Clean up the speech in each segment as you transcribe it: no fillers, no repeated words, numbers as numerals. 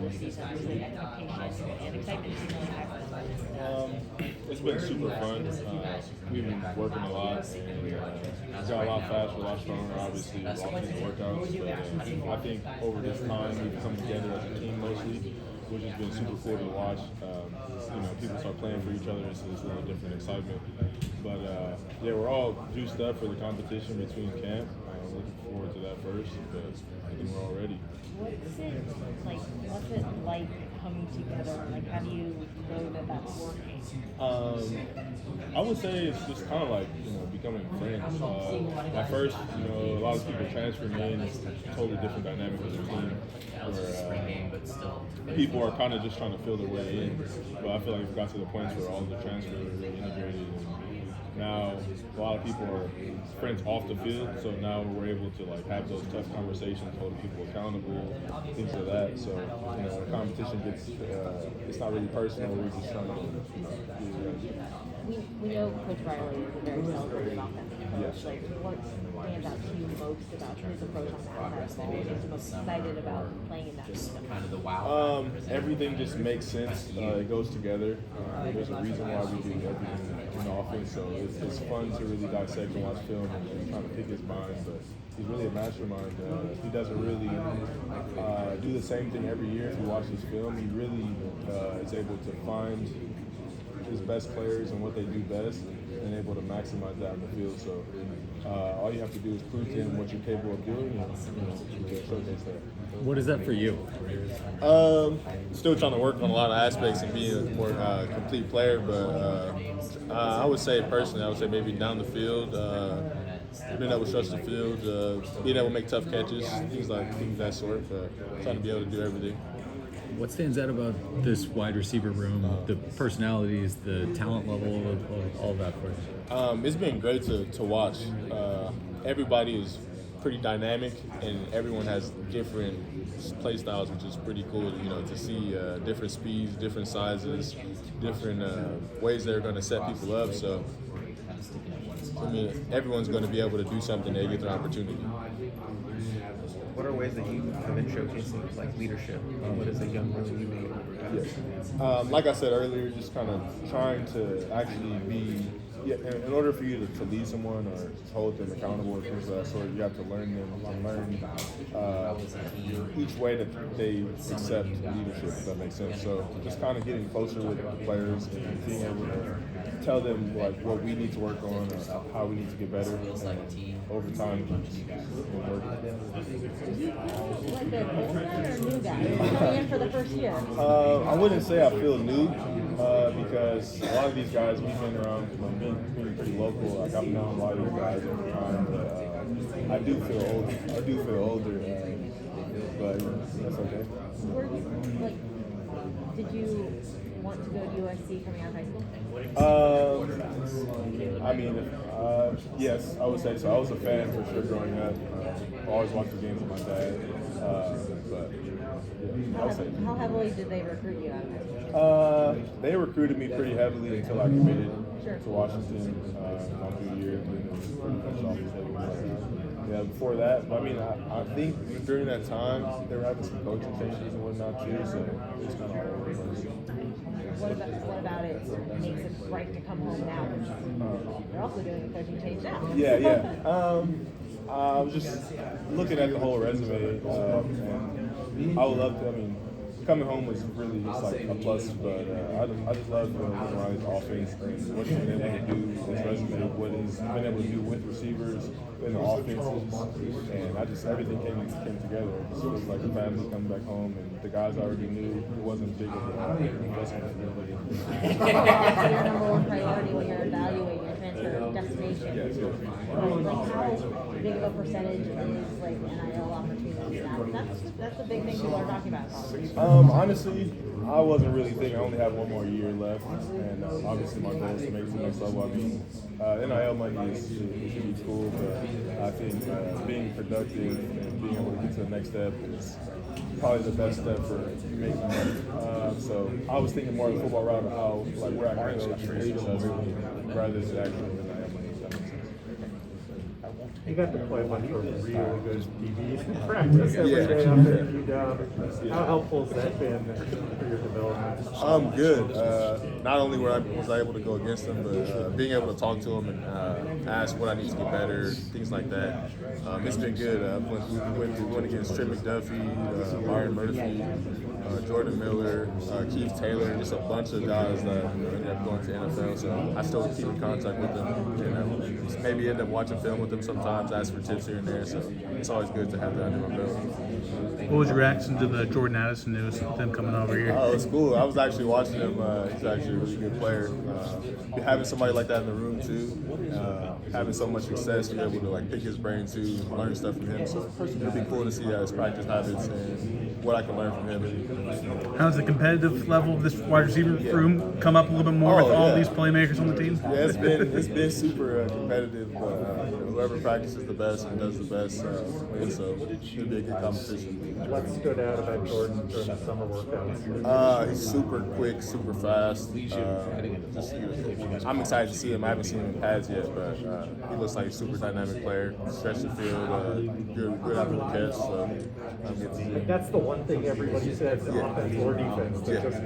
the season? Was the expectation and excitement seem really high for them? It's been super fun. We've been working a lot, and it's got a lot faster, a lot stronger, obviously, with all these workouts. But I think over this time, we've come together as a team mostly, which has been super cool to watch. People start playing for each other, so it's a little different excitement. But yeah, we're all juiced up for the competition between camp. Looking forward to that first, but I think we're all ready. What's it like coming together? Like, how do you know that that's working? I would say it's just kind of like, becoming friends. At first, a lot of people transferring in, it's a totally different dynamic of the team, where people are kind of just trying to feel their way in. But I feel like we've got to the point where all the transfers are really integrated. Now, a lot of people are friends off the field, so now we're able to have those tough conversations, holding people accountable, things like that. So, the competition gets, it's not really personal, we're just trying to be ready. We know Coach Riley is a very celebrated offensive coach. Yes. What stands out to you most about his approach on the outside ball? What makes you most excited about playing in that system? Everything just makes sense. It goes together. There's a reason why we do everything in the offense, so it's fun to really dissect and watch film and try to pick his mind. But he's really a mastermind. He doesn't really do the same thing every year. If you watch his film, he really is able to find his best players and what they do best, and able to maximize that in the field. So all you have to do is prove to him what you're capable of doing, and showcase that. What is that for you? Still trying to work on a lot of aspects and being a more complete player, but I would say personally, maybe down the field, being able to stretch the field, being able to make tough catches, things of that sort, but trying to be able to do everything. What stands out about this wide receiver room, the personalities, the talent level of all of that for you? It's been great to watch. Everybody is pretty dynamic, and everyone has different play styles, which is pretty cool, to see different speeds, different sizes, different ways they're going to set people up. So, everyone's going to be able to do something they get their opportunity. What are ways that you have been showcasing leadership? What is a young person you make? Yes. Like I said earlier, just kind of trying to actually be. Yeah, in order for you to lead someone or hold them accountable or things of that sort, you have to learn them and learn each way that they accept leadership, if that makes sense. So just kind of getting closer with the players and being able to tell them what we need to work on or how we need to get better. And over time, we'll work. Like the old guy or new guy coming in for the first year? I wouldn't say I feel new because a lot of these guys we've been around, being pretty local. I've known a lot of these guys over time, but I do feel older. But that's okay. Did you want to go to USC coming out of high school? Yes, I would say so. I was a fan for sure growing up. I always watched the games with my dad. But yeah, I would say. How heavily did they recruit you out of high school? They recruited me pretty heavily until I committed to Washington my junior year, and then it was pretty much off. Yeah, before that, I think during that time they were having some coaching changes and whatnot too, so it's kind of all over the place. What about it makes it right to come home now? You're also doing a coaching change now. Yeah. I was just looking at the whole resume, and I would love to. Coming home was really just a plus, but I just love Riley's offense and what he's been able to do with his resume, what he's been able to do with receivers in the offenses, and everything came together. It just feels like a family coming back home, and the guys I already knew. It wasn't big of an investment. Your number one priority when you're evaluating your transfer destination. Yes. How big of a percentage is NIL opportunities now? That's the big thing people are talking about. Honestly, I wasn't really thinking. I only have one more year left, and obviously my goal is to make it to the next level. NIL money should be cool, but I think being productive and being able to get to the next step is probably the best step for making money. So I was thinking more of the football route of how, where I can go to rather than actually the NIL money. If that makes sense. You got to play a bunch of really good DBs in practice every day up there in UW. How helpful has that been for your development? Good. Not only was I able to go against them, but being able to talk to them and ask what I need to get better, things like that. It's been good. We went against Trey McDuffie, Byron Murphy, Jordan Miller, Keith Taylor, and just a bunch of guys that ended up going to NFL. So I still keep in contact with them. Just maybe end up watching film with them sometimes, ask for tips here and there. So it's always good to have that under my belt. What was your reaction to the Jordan Addison news, them coming over here? Oh, it's cool. I was actually watching him. He's actually a really good player. Having somebody like that in the room too, having so much success, you're able to like pick his brain too, learn stuff from him. So it'll be cool to see his practice habits and what I can learn from him. How's the competitive level of this wide receiver room come up a little bit more with all these playmakers on the team? Yeah, it's been super competitive. Whoever practices the best and does the best wins. So it'll be a good competition. What stood out about Jordan during the summer workouts? He's super quick, super fast. I'm excited to see him. I haven't seen him in pads yet, but he looks like a super dynamic player. Stretch the field, good after the catch. So I'm good to see him. That's the one thing everybody says, offense or defense. They're just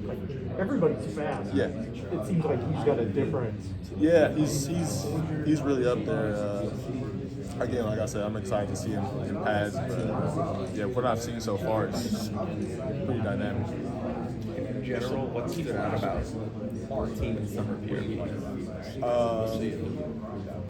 like, everybody's fast. Yeah. It seems like he's got a different. Yeah, he's really up there. Again, like I said, I'm excited to see him in pads, but yeah, what I've seen so far is pretty dynamic. In general, what stood out about our team in summer period?